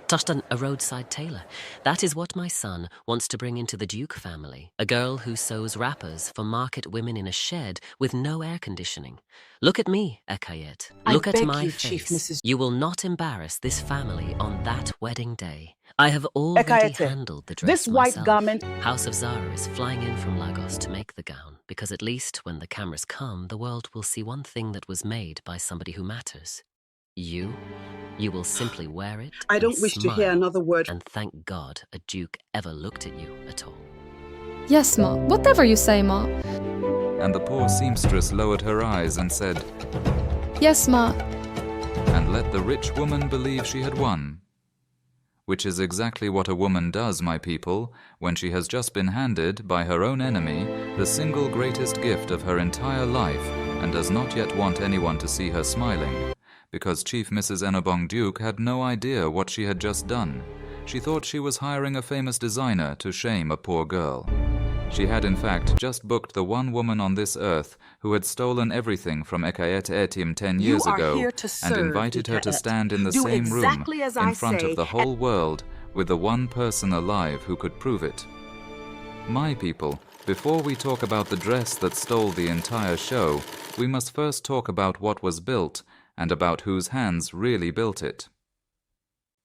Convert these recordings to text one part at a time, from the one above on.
Just a roadside tailor. That is what my son wants to bring into the Duke family. A girl who sews wrappers for market women in a shed with no air conditioning. Look at me, Ekaette. Look at my Chief face. Mrs. You will not embarrass this family on that wedding day. I have already Ekaette, handled the dress this white myself. garment. House of Zarah is flying in from Lagos to make the gown, because at least when the cameras come, the world will see one thing that was made by somebody who matters. You will simply wear it I don't and wish to hear smile, another word. and thank God a duke ever looked at you at all. Yes, Ma. Whatever you say, Ma. And the poor seamstress lowered her eyes and said, Yes, Ma. and let the rich woman believe she had won. Which is exactly what a woman does, my people, when she has just been handed, by her own enemy, the single greatest gift of her entire life, and does not yet want anyone to see her smiling. Because Chief Mrs. Enobong Duke had no idea what she had just done. She thought she was hiring a famous designer to shame a poor girl. She had in fact just booked the one woman on this earth who had stolen everything from Ekaette Etim 10 years ago and invited her to stand in the same room in front of the whole world with the one person alive who could prove it. My people, before we talk about the dress that stole the entire show, we must first talk about what was built and about whose hands really built it.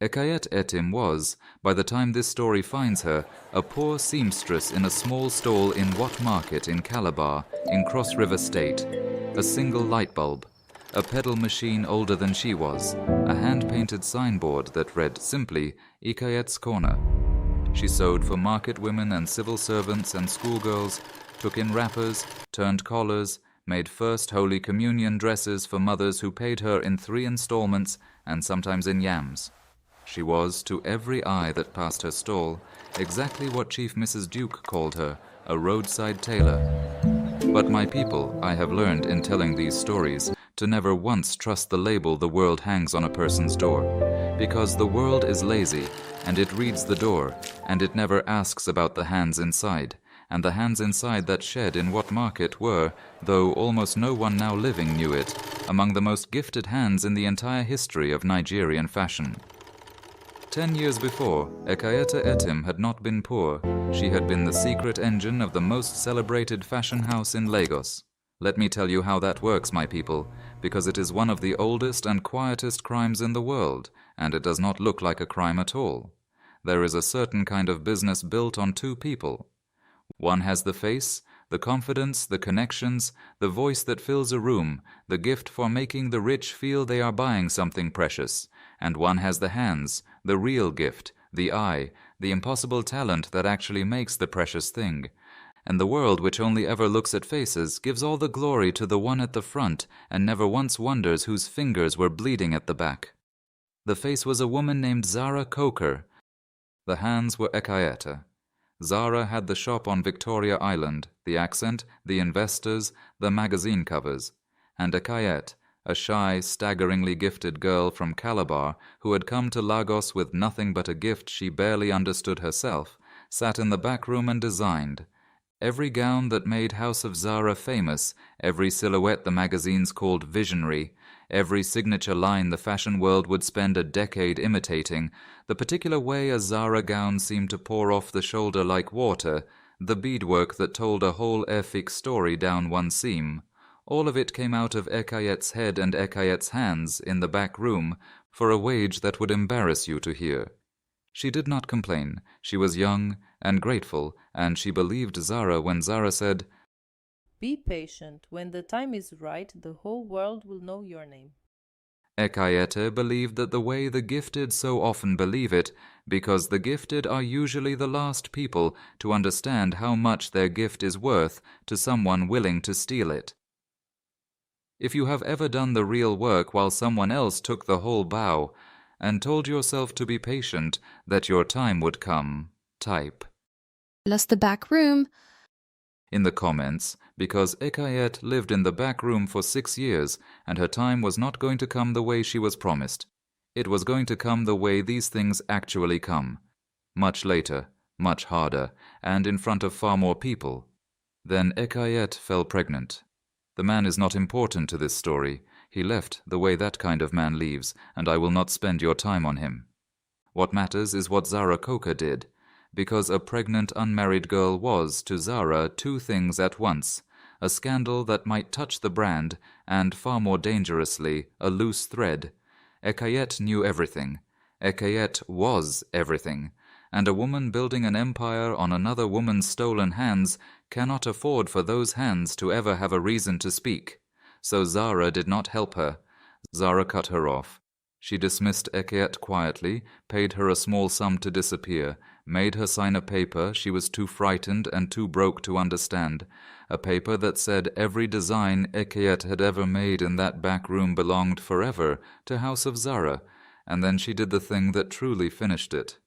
Ekaette Etim was, by the time this story finds her, a poor seamstress in a small stall in Wat Market in Calabar, in Cross River State, a single light bulb, a pedal machine older than she was, a hand-painted signboard that read simply, Ekaette's Corner. She sewed for market women and civil servants and schoolgirls, took in wrappers, turned collars, made First Holy Communion dresses for mothers who paid her in 3 installments and sometimes in yams. She was, to every eye that passed her stall, exactly what Chief Mrs. Duke called her, a roadside tailor. But my people, I have learned in telling these stories to never once trust the label the world hangs on a person's door, because the world is lazy, and it reads the door, and it never asks about the hands inside. And the hands inside that shed in Wat Market were, though almost no one now living knew it, among the most gifted hands in the entire history of Nigerian fashion. 10 years before, Ekaette Etim had not been poor. She had been the secret engine of the most celebrated fashion house in Lagos. Let me tell you how that works, my people, because it is one of the oldest and quietest crimes in the world, and it does not look like a crime at all. There is a certain kind of business built on 2 people. One has the face, the confidence, the connections, the voice that fills a room, the gift for making the rich feel they are buying something precious. And one has the hands, the real gift, the eye, the impossible talent that actually makes the precious thing. And the world, which only ever looks at faces, gives all the glory to the one at the front and never once wonders whose fingers were bleeding at the back. The face was a woman named Zarah Coker. The hands were Ekaette. Zarah had the shop on Victoria Island, the accent, the investors, the magazine covers. And Ekaette, a shy, staggeringly gifted girl from Calabar who had come to Lagos with nothing but a gift she barely understood herself, sat in the back room and designed. Every gown that made House of Zarah famous, every silhouette the magazines called visionary, every signature line the fashion world would spend a decade imitating, the particular way a Zarah gown seemed to pour off the shoulder like water, the beadwork that told a whole epic story down one seam, all of it came out of Ekaette's head and Ekaette's hands in the back room for a wage that would embarrass you to hear. She did not complain. She was young and grateful, and she believed Zarah when Zarah said, "Be patient. When the time is right, the whole world will know your name." Ekaette believed that the way the gifted so often believe it, because the gifted are usually the last people to understand how much their gift is worth to someone willing to steal it. If you have ever done the real work while someone else took the whole bow, and told yourself to be patient, that your time would come, type Plus the back room in the comments, because Ekaette lived in the back room for 6 years, and her time was not going to come the way she was promised. It was going to come the way these things actually come. Much later, much harder, and in front of far more people. Then Ekaette fell pregnant. The man is not important to this story. He left the way that kind of man leaves, and I will not spend your time on him. What matters is what Zarah did, because a pregnant unmarried girl was, to Zarah, two things at once: a scandal that might touch the brand, and, far more dangerously, a loose thread. Ekaette knew everything. Ekaette was everything. And a woman building an empire on another woman's stolen hands cannot afford for those hands to ever have a reason to speak. So Zarah did not help her. Zarah cut her off. She dismissed Ekaette quietly, paid her a small sum to disappear, made her sign a paper she was too frightened and too broke to understand, a paper that said every design Ekaette had ever made in that back room belonged forever to House of Zarah, and then she did the thing that truly finished it.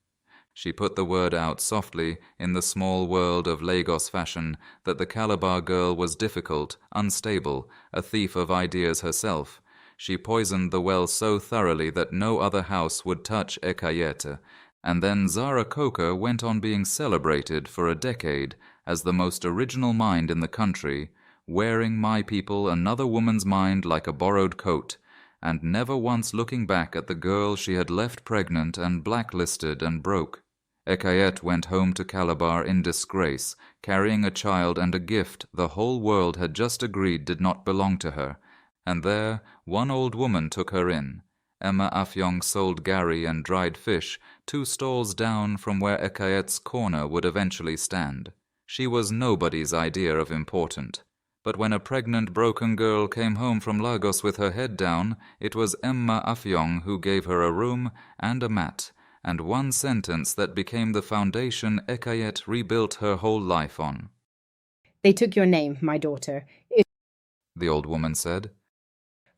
She put the word out softly in the small world of Lagos fashion that the Calabar girl was difficult, unstable, a thief of ideas herself. She poisoned the well so thoroughly that no other house would touch Ekaette, and then Zarah went on being celebrated for a decade as the most original mind in the country, wearing my people another woman's mind like a borrowed coat, and never once looking back at the girl she had left pregnant and blacklisted and broke. Ekaette went home to Calabar in disgrace, carrying a child and a gift the whole world had just agreed did not belong to her, and there one old woman took her in. Emma Afyong sold gari and dried fish 2 stalls down from where Ekaette's corner would eventually stand. She was nobody's idea of important. But when a pregnant, broken girl came home from Lagos with her head down, it was Emma Afyong who gave her a room and a mat, and one sentence that became the foundation Ekaette rebuilt her whole life on. "They took your name, my daughter," the old woman said.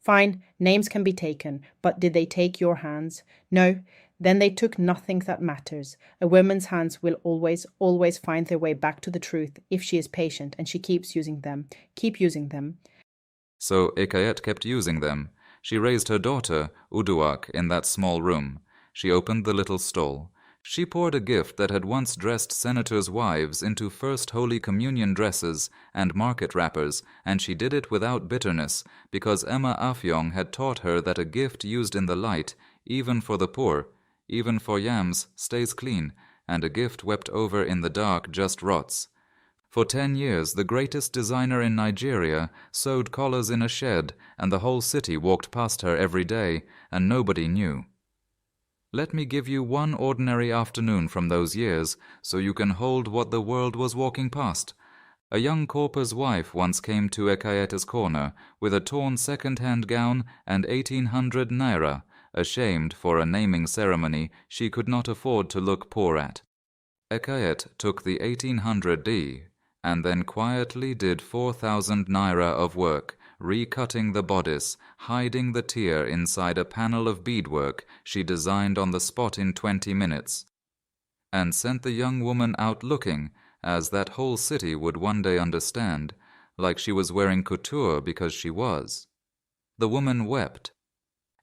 "Fine, names can be taken, but did they take your hands? No, then they took nothing that matters. A woman's hands will always find their way back to the truth if she is patient and she keeps using them. Keep using them." So Ekaette kept using them. She raised her daughter, Uduak, in that small room. She opened the little stall. She poured a gift that had once dressed senators' wives into First Holy Communion dresses and market wrappers, and she did it without bitterness, because Emma Afyong had taught her that a gift used in the light, even for the poor, even for yams, stays clean, and a gift wept over in the dark just rots. For 10 years, the greatest designer in Nigeria sewed collars in a shed, and the whole city walked past her every day, and nobody knew. Let me give you one ordinary afternoon from those years, so you can hold what the world was walking past. A young corpor's wife once came to Ekaette's corner with a torn second-hand gown and 1,800 naira, ashamed for a naming ceremony she could not afford to look poor at. Ekaette took the 1,800 D, and then quietly did 4,000 naira of work, recutting the bodice, hiding the tear inside a panel of beadwork she designed on the spot in 20 minutes, and sent the young woman out looking, as that whole city would one day understand, like she was wearing couture because she was. The woman wept.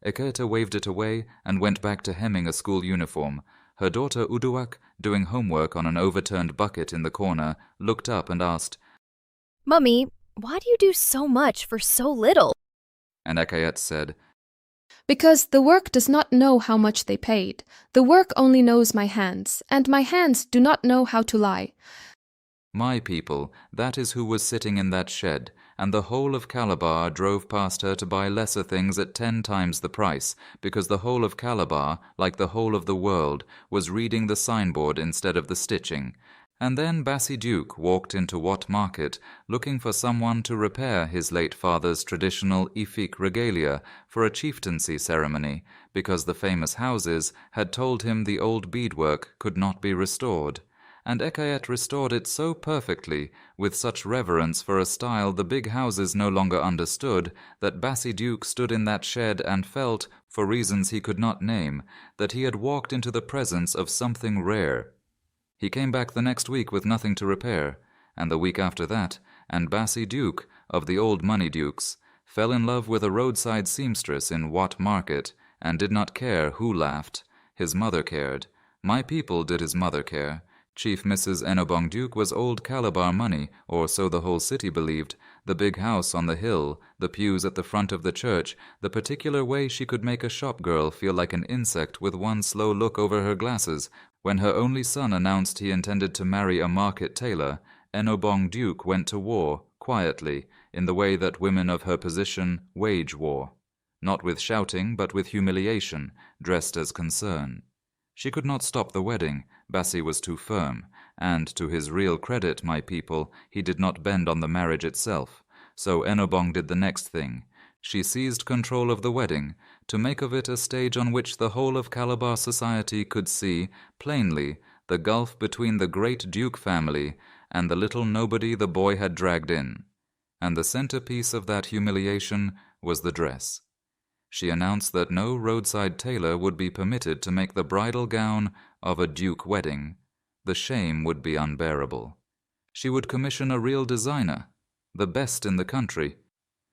Ekaette waved it away and went back to hemming a school uniform. Her daughter Uduak, doing homework on an overturned bucket in the corner, looked up and asked, "Mummy, why do you do so much for so little?" And Ekaette said, Because the work does not know how much they paid. The work only knows my hands, and my hands do not know how to lie. My people, that is who was sitting in that shed, and the whole of Calabar drove past her to buy lesser things at 10 times the price, because the whole of Calabar, like the whole of the world, was reading the signboard instead of the stitching. And then Bassi Duke walked into Wat Market, looking for someone to repair his late father's traditional Ifik regalia for a chieftaincy ceremony, because the famous houses had told him the old beadwork could not be restored. And Ekaette restored it so perfectly, with such reverence for a style the big houses no longer understood, that Bassi Duke stood in that shed and felt, for reasons he could not name, that he had walked into the presence of something rare. He came back the next week with nothing to repair, and the week after that, and Bassi Duke, of the old money dukes, fell in love with a roadside seamstress in Wat Market, and did not care who laughed. His mother cared. My people did his mother care. Chief Mrs. Enobong Duke was old Calabar money, or so the whole city believed. The big house on the hill, the pews at the front of the church, the particular way she could make a shop girl feel like an insect with one slow look over her glasses. When her only son announced he intended to marry a market tailor, Enobong Duke went to war, quietly, in the way that women of her position wage war. Not with shouting, but with humiliation, dressed as concern. She could not stop the wedding. Bassi was too firm, and to his real credit, my people, he did not bend on the marriage itself. So Enobong did the next thing. She seized control of the wedding, to make of it a stage on which the whole of Calabar society could see, plainly, the gulf between the great Duke family and the little nobody the boy had dragged in. And the centerpiece of that humiliation was the dress. She announced that no roadside tailor would be permitted to make the bridal gown of a Duke wedding. The shame would be unbearable. She would commission a real designer, the best in the country.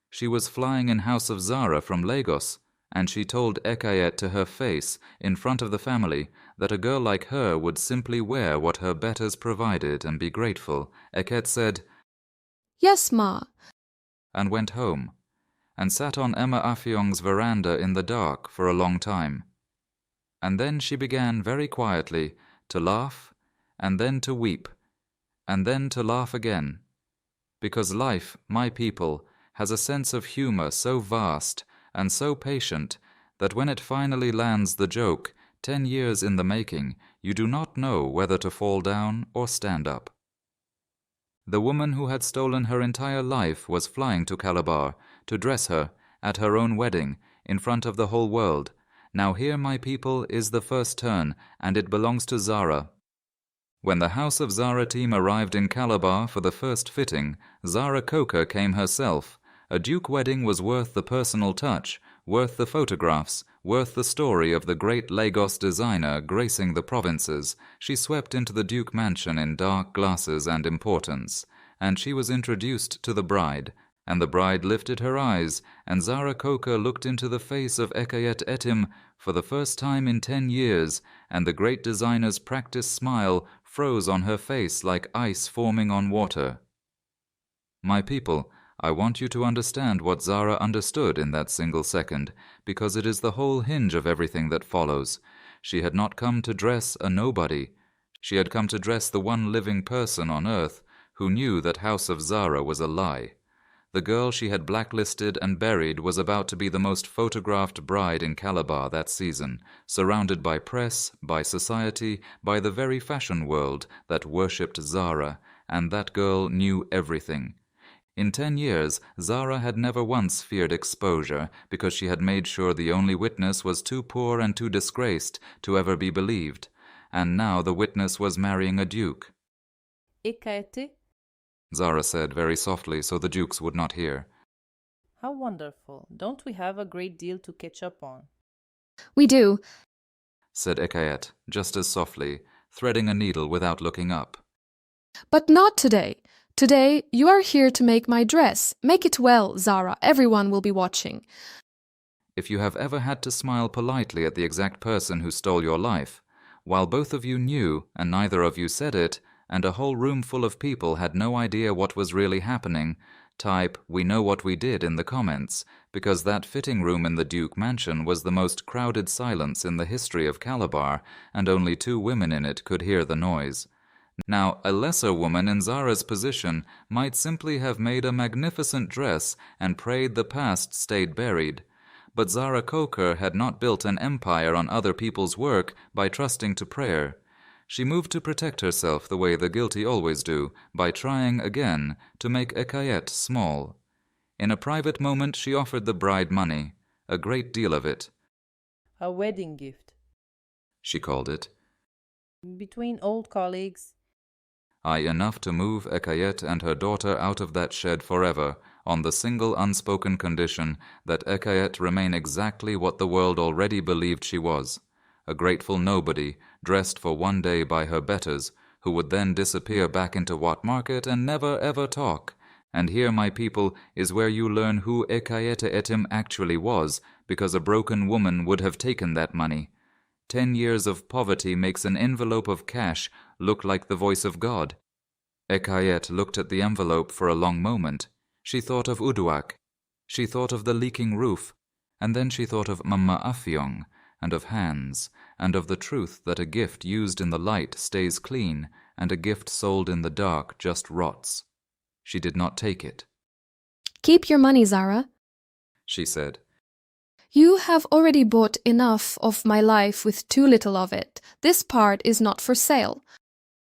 She was flying in House of Zarah from Lagos, and she told Ekaette to her face, in front of the family, that a girl like her would simply wear what her betters provided and be grateful. Ekaette said, "Yes, Ma." and went home, and sat on Emma Afyong's veranda in the dark for a long time. And then she began very quietly to laugh, and then to weep, and then to laugh again. Because life, my people, has a sense of humor so vast and so patient that when it finally lands the joke, 10 years in the making, you do not know whether to fall down or stand up. The woman who had stolen her entire life was flying to Calabar to dress her at her own wedding in front of the whole world. Now here, my people, is the first turn, and it belongs to Zarah. When the House of Zarah team arrived in Calabar for the first fitting, Zarah Coker came herself. A Duke wedding was worth the personal touch, worth the photographs, worth the story of the great Lagos designer gracing the provinces. She swept into the Duke mansion in dark glasses and importance, and she was introduced to the bride, and the bride lifted her eyes, and Zarah Coker looked into the face of Ekaette Etim for the first time in 10 years, and the great designer's practiced smile froze on her face like ice forming on water. My people, I want you to understand what Zarah understood in that single second, because it is the whole hinge of everything that follows. She had not come to dress a nobody. She had come to dress the one living person on earth who knew that House of Zarah was a lie. The girl she had blacklisted and buried was about to be the most photographed bride in Calabar that season, surrounded by press, by society, by the very fashion world that worshipped Zarah, and that girl knew everything. In 10 years, Zarah had never once feared exposure, because she had made sure the only witness was too poor and too disgraced to ever be believed. And now the witness was marrying a duke. Ekaette, Zarah said very softly so the dukes would not hear. how wonderful. Don't we have a great deal to catch up on? "We do," said Ekaette, just as softly, threading a needle without looking up. "but not today. Today, you are here to make my dress. Make it well, Zarah. Everyone will be watching." If you have ever had to smile politely at the exact person who stole your life, while both of you knew and neither of you said it, and a whole room full of people had no idea what was really happening, type "we know what we did" in the comments, because that fitting room in the Duke mansion was the most crowded silence in the history of Calabar, and only 2 women in it could hear the noise. Now, a lesser woman in Zarah's position might simply have made a magnificent dress and prayed the past stayed buried. But Zarah Coker had not built an empire on other people's work by trusting to prayer. She moved to protect herself the way the guilty always do, by trying again to make Ekaette small. In a private moment she offered the bride money, a great deal of it. A wedding gift. She called it. Between old colleagues. Enough to move Ekaette and her daughter out of that shed forever, on the single unspoken condition that Ekaette remain exactly what the world already believed she was, a grateful nobody, dressed for one day by her betters, who would then disappear back into Wat Market and never ever talk. And here, my people, is where you learn who Ekaette Etim actually was, because a broken woman would have taken that money. 10 years of poverty makes an envelope of cash look like the voice of God. Ekaette looked at the envelope for a long moment. She thought of Uduak. She thought of the leaking roof. And then she thought of Mama Afyong, and of hands, and of the truth that a gift used in the light stays clean, and a gift sold in the dark just rots. She did not take it. Keep your money, Zarah. She said. You have already bought enough of my life with too little of it. This part is not for sale.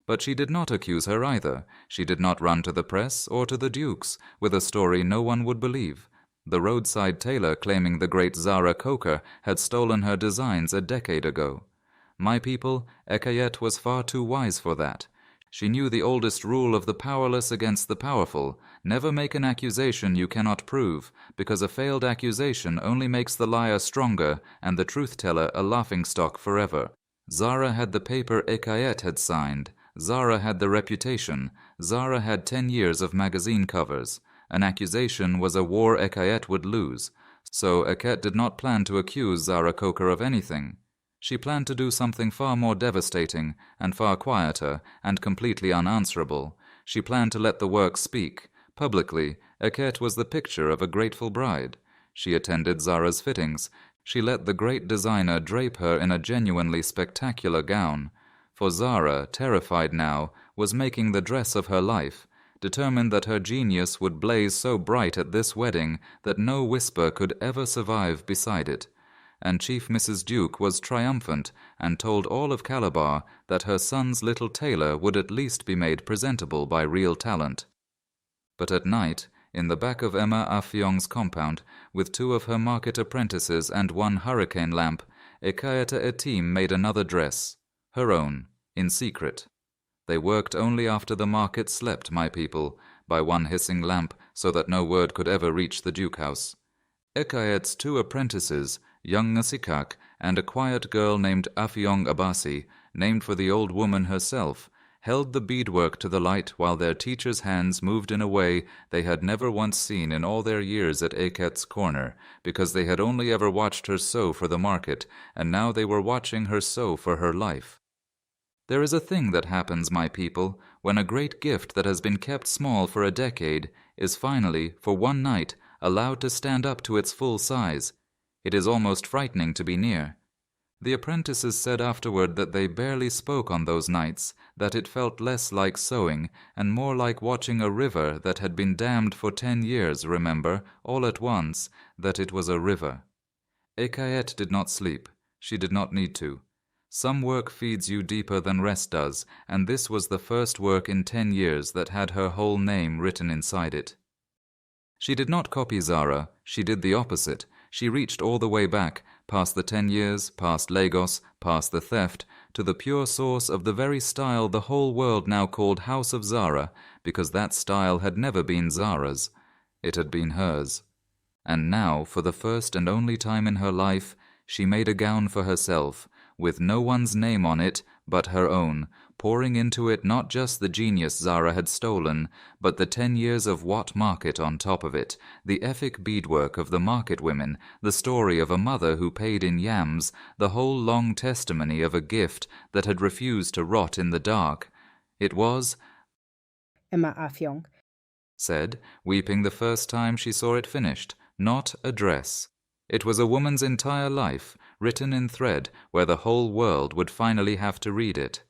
But she did not accuse her either. She did not run to the press or to the dukes with a story no one would believe. The Roadside Tailor claiming the great Zarah Coker had stolen her designs a decade ago. My people, Ekaette was far too wise for that. She knew the oldest rule of the powerless against the powerful: never make an accusation you cannot prove, because a failed accusation only makes the liar stronger and the truth-teller a laughingstock forever. Zarah had the paper Ekaette had signed. Zarah had the reputation. Zarah had 10 years of magazine covers. An accusation was a war Ekaette would lose, so Ekaette did not plan to accuse Zarah Coker of anything. She planned to do something far more devastating, and far quieter, and completely unanswerable. She planned to let the work speak. Publicly, Ekaette was the picture of a grateful bride. She attended Zarah's fittings. She let the great designer drape her in a genuinely spectacular gown. For Zarah, terrified now, was making the dress of her life, determined that her genius would blaze so bright at this wedding that no whisper could ever survive beside it. And Chief Mrs. Duke was triumphant and told all of Calabar that her son's little tailor would at least be made presentable by real talent. But at night, in the back of Emma Afyong's compound, with 2 of her market apprentices and 1 hurricane lamp, Ekaette Etim made another dress, her own, in secret. They worked only after the market slept, my people, by 1 hissing lamp, so that no word could ever reach the Duke house. Ekaette's 2 apprentices, young Nasikak and a quiet girl named Afyong Abasi, named for the old woman herself, held the beadwork to the light while their teacher's hands moved in a way they had never once seen in all their years at Ekaette's corner, because they had only ever watched her sew for the market, and now they were watching her sew for her life. There is a thing that happens, my people, when a great gift that has been kept small for a decade is finally, for one night, allowed to stand up to its full size. It is almost frightening to be near. The apprentices said afterward that they barely spoke on those nights, that it felt less like sewing and more like watching a river that had been dammed for 10 years, remember, all at once, that it was a river. Ekaette did not sleep. She did not need to. Some work feeds you deeper than rest does, and this was the first work in 10 years that had her whole name written inside it. She did not copy Zarah. She did the opposite. She reached all the way back, past the 10 years, past Lagos, past the theft, to the pure source of the very style the whole world now called House of Zarah, because that style had never been Zarah's. It had been hers. And now, for the first and only time in her life, she made a gown for herself, with no one's name on it but her own, pouring into it not just the genius Zarah had stolen, but the 10 years of Wat market on top of it, the epic beadwork of the market women, the story of a mother who paid in yams, the whole long testimony of a gift that had refused to rot in the dark. It was, Emma Afyong said, weeping the first time she saw it finished, not a dress. It was a woman's entire life, written in thread, where the whole world would finally have to read it.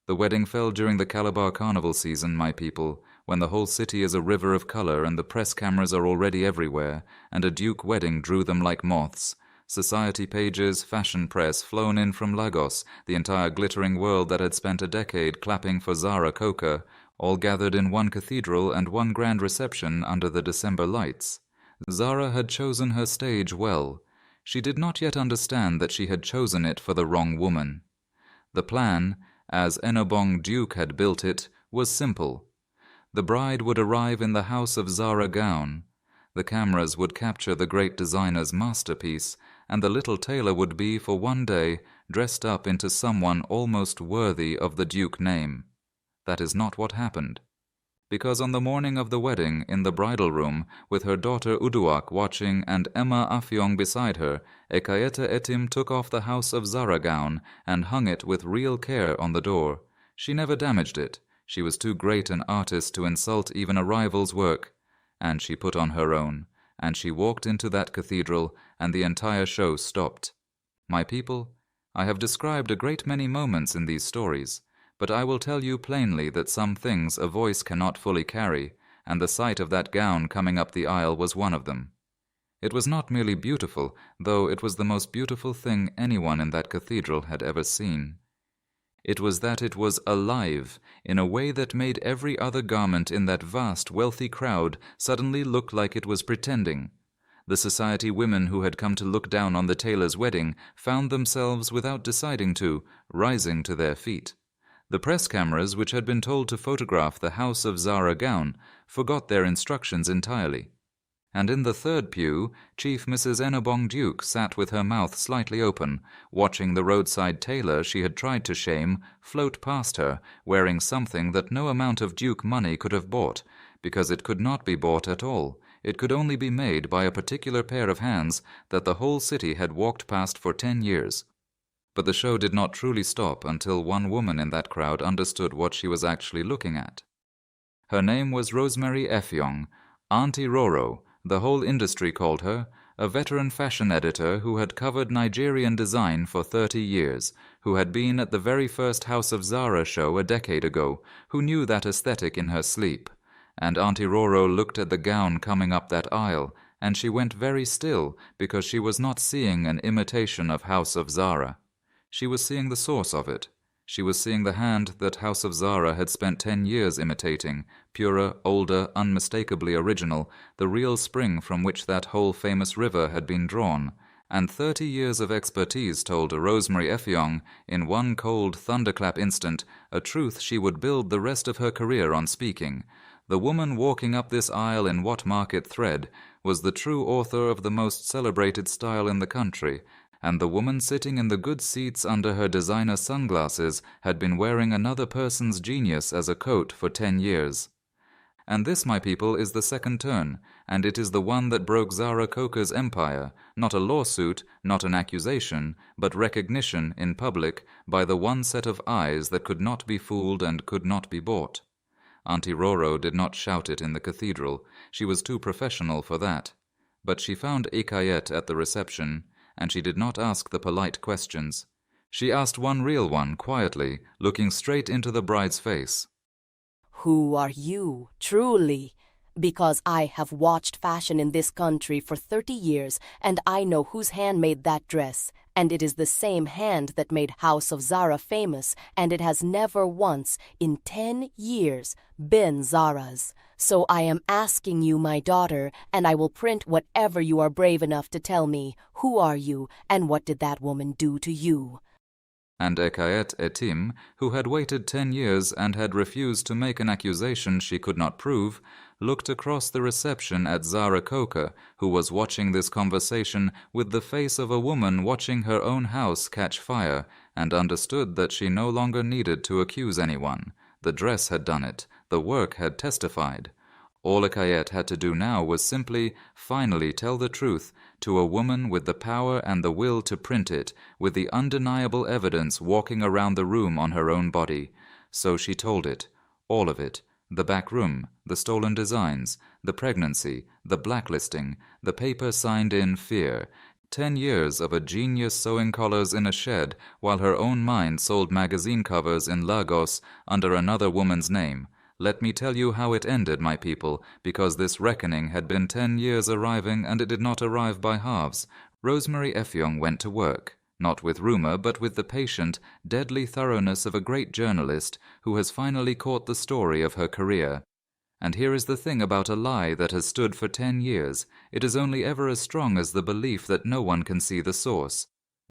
The wedding fell during the Calabar Carnival season, my people, when the whole city is a river of color and the press cameras are already everywhere, and a Duke wedding drew them like moths. Society pages, fashion press, flown in from Lagos, the entire glittering world that had spent a decade clapping for Zarah Coker, all gathered in one cathedral and one grand reception under the December lights. Zarah had chosen her stage well. She did not yet understand that she had chosen it for the wrong woman. The plan, as Enobong Duke had built it, was simple. The bride would arrive in the House of Zarah gown. The cameras would capture the great designer's masterpiece, and the little tailor would be, for one day, dressed up into someone almost worthy of the Duke name. That is not what happened. because on the morning of the wedding, in the bridal room, with her daughter Uduak watching and Emma Afyong beside her, Ekaette Etim took off the House of Zarah gown and hung it with real care on the door. She never damaged it. She was too great an artist to insult even a rival's work. And she put on her own, and she walked into that cathedral, and the entire show stopped. My people, I have described a great many moments in these stories, but I will tell you plainly that some things a voice cannot fully carry, and the sight of that gown coming up the aisle was one of them. It was not merely beautiful, though it was the most beautiful thing anyone in that cathedral had ever seen. It was that it was alive in a way that made every other garment in that vast, wealthy crowd suddenly look like it was pretending. The society women who had come to look down on the tailor's wedding found themselves, without deciding to, rising to their feet. The press cameras, which had been told to photograph the House of Zarah gown, forgot their instructions entirely. And in the third pew, Chief Mrs. Enobong Duke sat with her mouth slightly open, watching the roadside tailor she had tried to shame float past her, wearing something that no amount of Duke money could have bought, because it could not be bought at all. It could only be made by a particular pair of hands that the whole city had walked past for 10 years. But the show did not truly stop until one woman in that crowd understood what she was actually looking at. Her name was Rosemary Efyong, Auntie Roro, the whole industry called her, a veteran fashion editor who had covered Nigerian design for 30 years, who had been at the very first House of Zarah show a decade ago, who knew that aesthetic in her sleep. And Auntie Roro looked at the gown coming up that aisle, and she went very still because she was not seeing an imitation of House of Zarah. She was seeing the source of it. She was seeing the hand that House of Zarah had spent 10 years imitating, purer, older, unmistakably original, the real spring from which that whole famous river had been drawn. And 30 years of expertise told Rosemary Efyong, in one cold thunderclap instant, a truth she would build the rest of her career on speaking. The woman walking up this aisle in what market thread was the true author of the most celebrated style in the country, and the woman sitting in the good seats under her designer sunglasses had been wearing another person's genius as a coat for 10 years. And this, my people, is the second turn, and it is the one that broke Zara Coker's empire, not a lawsuit, not an accusation, but recognition in public by the one set of eyes that could not be fooled and could not be bought. Auntie Roro did not shout it in the cathedral. She was too professional for that. But she found Ekaette at the reception, and she did not ask the polite questions. She asked one real one, quietly, looking straight into the bride's face. Who are you, truly? Because I have watched fashion in this country for 30 years, and I know whose hand made that dress, and it is the same hand that made House of Zarah famous, and it has never once, in 10 years, been Zara's. So I am asking you, my daughter, and I will print whatever you are brave enough to tell me. Who are you, and what did that woman do to you? And Ekaette Etim, who had waited 10 years and had refused to make an accusation she could not prove, looked across the reception at Zara Coker, who was watching this conversation with the face of a woman watching her own house catch fire, and understood that she no longer needed to accuse anyone. The dress had done it. The work had testified. All Ekaette had to do now was simply, finally tell the truth to a woman with the power and the will to print it, with the undeniable evidence walking around the room on her own body. So she told it, all of it, the back room, the stolen designs, the pregnancy, the blacklisting, the paper signed in fear, 10 years of a genius sewing collars in a shed while her own mind sold magazine covers in Lagos under another woman's name. Let me tell you how it ended, my people, because this reckoning had been 10 years arriving, and it did not arrive by halves. Rosemary Efyong went to work, not with rumor, but with the patient, deadly thoroughness of a great journalist who has finally caught the story of her career. And here is the thing about a lie that has stood for 10 years. It is only ever as strong as the belief that no one can see the source.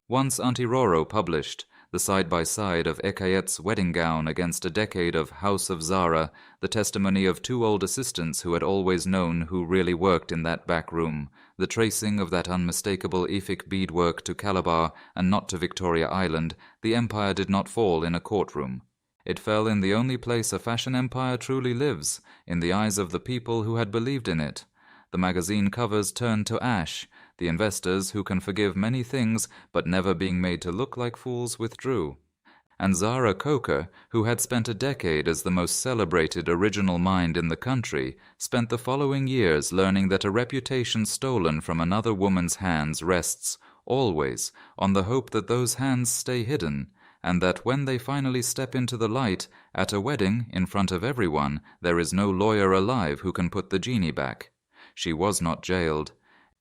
Once Auntie Roro published the side-by-side of Ekaette's wedding gown against a decade of House of Zarah, the testimony of 2 old assistants who had always known who really worked in that back room, the tracing of that unmistakable Efik beadwork to Calabar and not to Victoria Island. The empire did not fall in a courtroom. It fell in the only place a fashion empire truly lives, in the eyes of the people who had believed in it. The magazine covers turned to ash. The investors, who can forgive many things but never being made to look like fools, withdrew. And Zara Coker, who had spent a decade as the most celebrated original mind in the country, spent the following years learning that a reputation stolen from another woman's hands rests, always, on the hope that those hands stay hidden, and that when they finally step into the light, at a wedding, in front of everyone, there is no lawyer alive who can put the genie back. She was not jailed.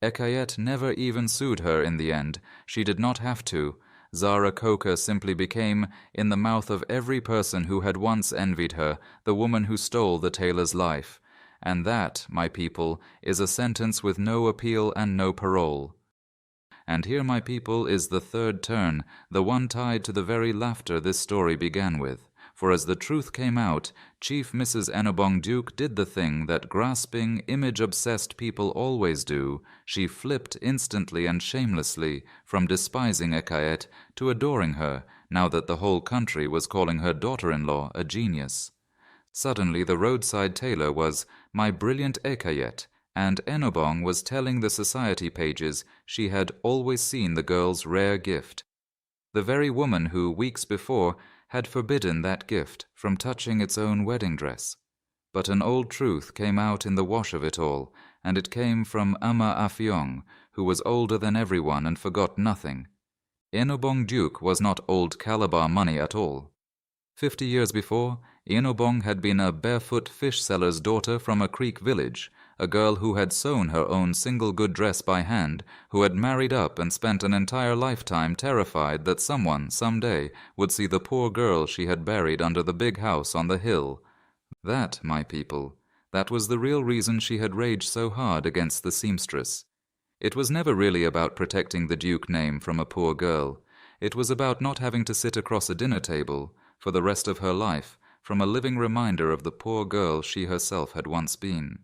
Ekaette never even sued her in the end. She did not have to. Zara Coker simply became, in the mouth of every person who had once envied her, the woman who stole the tailor's life. And that, my people, is a sentence with no appeal and no parole. And here, my people, is the third turn, the one tied to the very laughter this story began with. For as the truth came out, Chief Mrs. Enobong Duke did the thing that grasping, image-obsessed people always do. She flipped instantly and shamelessly from despising Ekaette to adoring her, now that the whole country was calling her daughter-in-law a genius. Suddenly the roadside tailor was "my brilliant Ekaette," and Enobong was telling the society pages she had always seen the girl's rare gift. The very woman who, weeks before, had forbidden that gift from touching its own wedding dress. But an old truth came out in the wash of it all, and it came from Ama Afyong, who was older than everyone and forgot nothing. Enobong Duke was not old Calabar money at all. 50 years before, Enobong had been a barefoot fish seller's daughter from a creek village, a girl who had sewn her own single good dress by hand, who had married up and spent an entire lifetime terrified that someone, some day, would see the poor girl she had buried under the big house on the hill. That, my people, that was the real reason she had raged so hard against the seamstress. It was never really about protecting the Duke name from a poor girl. It was about not having to sit across a dinner table, for the rest of her life, from a living reminder of the poor girl she herself had once been.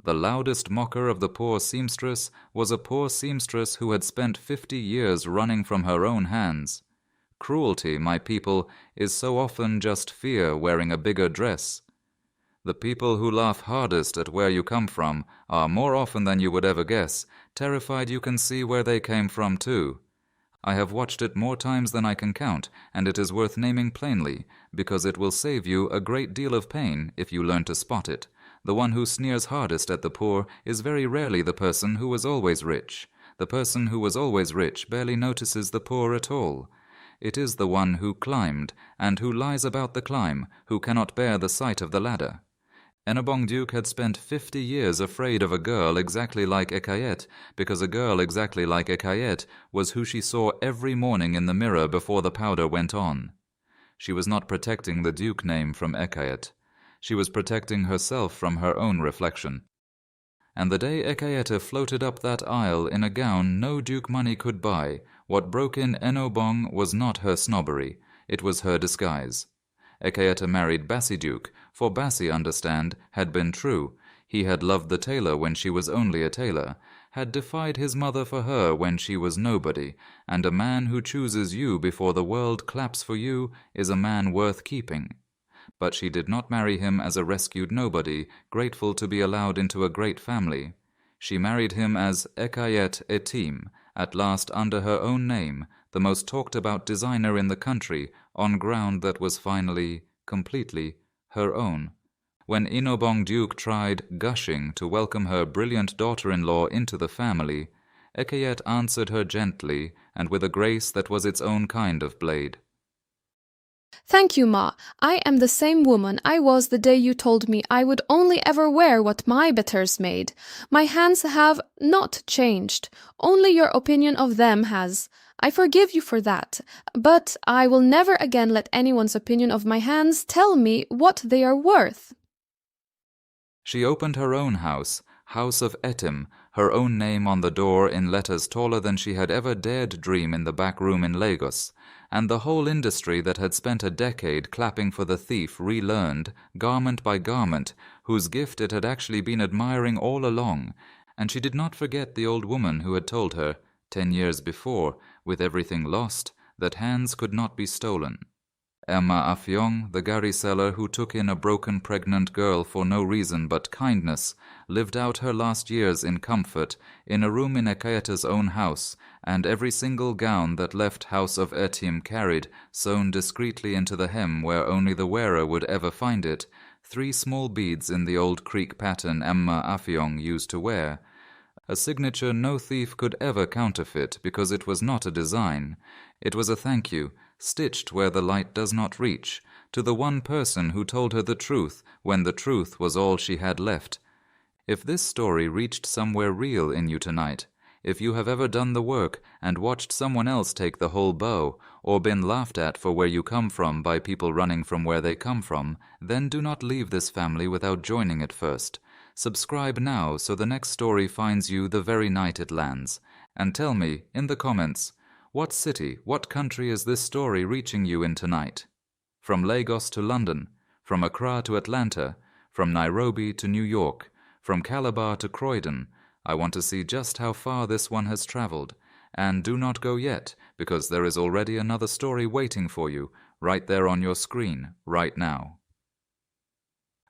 The loudest mocker of the poor seamstress was a poor seamstress who had spent 50 years running from her own hands. Cruelty, my people, is so often just fear wearing a bigger dress. The people who laugh hardest at where you come from are, more often than you would ever guess, terrified you can see where they came from too. I have watched it more times than I can count, and it is worth naming plainly, because it will save you a great deal of pain if you learn to spot it. The one who sneers hardest at the poor is very rarely the person who was always rich. The person who was always rich barely notices the poor at all. It is the one who climbed, and who lies about the climb, who cannot bear the sight of the ladder. Enobong Duke had spent 50 years afraid of a girl exactly like Ekaette, because a girl exactly like Ekaette was who she saw every morning in the mirror before the powder went on. She was not protecting the Duke name from Ekaette. She was protecting herself from her own reflection. And the day Ekaette floated up that aisle in a gown no Duke money could buy, what broke in Enobong was not her snobbery, it was her disguise. Ekaette married Bassie Duke, for Bassie, understand, had been true. He had loved the tailor when she was only a tailor, had defied his mother for her when she was nobody, and a man who chooses you before the world claps for you is a man worth keeping. But she did not marry him as a rescued nobody, grateful to be allowed into a great family. She married him as Ekaette Etim, at last under her own name, the most talked-about designer in the country, on ground that was finally, completely, her own. When Enobong Duke tried, gushing, to welcome her brilliant daughter-in-law into the family, Ekaette answered her gently and with a grace that was its own kind of blade. Thank you, Ma. I am the same woman I was the day you told me I would only ever wear what my betters made. My hands have not changed. Only your opinion of them has. I forgive you for that, but I will never again let anyone's opinion of my hands tell me what they are worth. She opened her own house, House of Etim, her own name on the door in letters taller than she had ever dared dream in the back room in Lagos, and the whole industry that had spent a decade clapping for the thief relearned, garment by garment, whose gift it had actually been admiring all along, and she did not forget the old woman who had told her, 10 years before, with everything lost, that hands could not be stolen. Emma Afyong, the gharry seller who took in a broken pregnant girl for no reason but kindness, lived out her last years in comfort in a room in Ekaette's own house, and every single gown that left House of Etim carried, sewn discreetly into the hem where only the wearer would ever find it, 3 small beads in the old Creek pattern Emma Afyong used to wear. A signature no thief could ever counterfeit because it was not a design. It was a thank you, stitched where the light does not reach, to the one person who told her the truth when the truth was all she had left. If this story reached somewhere real in you tonight, if you have ever done the work and watched someone else take the whole bow, or been laughed at for where you come from by people running from where they come from, then do not leave this family without joining it first. Subscribe now so the next story finds you the very night it lands. And tell me, in the comments, what city, what country is this story reaching you in tonight? From Lagos to London, from Accra to Atlanta, from Nairobi to New York, from Calabar to Croydon. I want to see just how far this one has traveled. And do not go yet, because there is already another story waiting for you, right there on your screen, right now.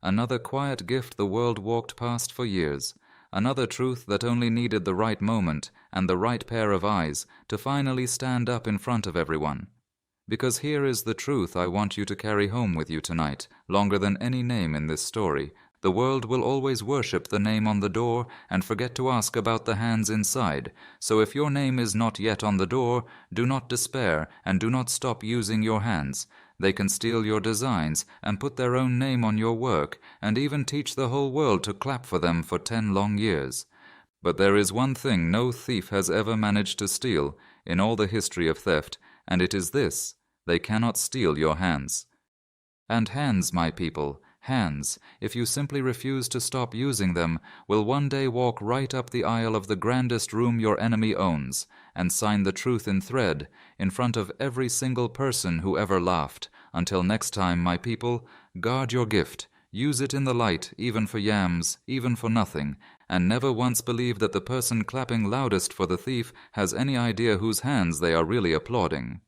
Another quiet gift the world walked past for years. Another truth that only needed the right moment and the right pair of eyes to finally stand up in front of everyone. Because here is the truth I want you to carry home with you tonight, longer than any name in this story. The world will always worship the name on the door and forget to ask about the hands inside. So if your name is not yet on the door, do not despair and do not stop using your hands. They can steal your designs and put their own name on your work and even teach the whole world to clap for them for 10 long years. But there is one thing no thief has ever managed to steal in all the history of theft, and it is this: they cannot steal your hands. And hands, my people, hands, if you simply refuse to stop using them, will one day walk right up the aisle of the grandest room your enemy owns and sign the truth in thread in front of every single person who ever laughed. Until next time, my people, guard your gift, use it in the light, even for yams, even for nothing, and never once believe that the person clapping loudest for the thief has any idea whose hands they are really applauding.